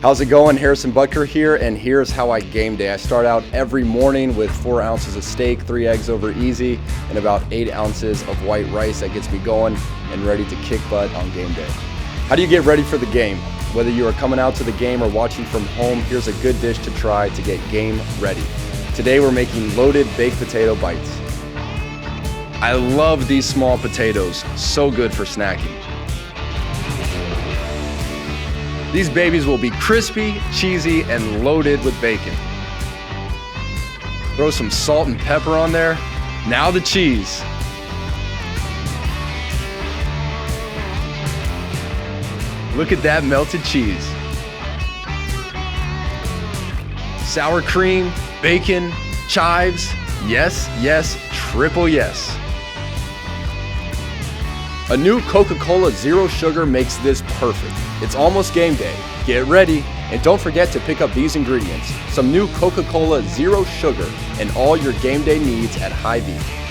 How's it going? Harrison Butker here, and here's how I game day. I start out every morning with 4 ounces of steak, 3 eggs over easy, and about 8 ounces of white rice. That gets me going and ready to kick butt on game day. How do you get ready for the game? Whether you are coming out to the game or watching from home, here's a good dish to try to get game ready. Today we're making loaded baked potato bites. I love these small potatoes, so good for snacking. These babies will be crispy, cheesy, and loaded with bacon. Throw some salt and pepper on there. Now the cheese. Look at that melted cheese. Sour cream, bacon, chives. Yes, yes, triple yes. A new Coca Cola Zero Sugar makes this perfect. It's almost game day. Get ready, and don't forget to pick up these ingredients. Some new Coca Cola Zero Sugar and all your game day needs at Hy-Vee.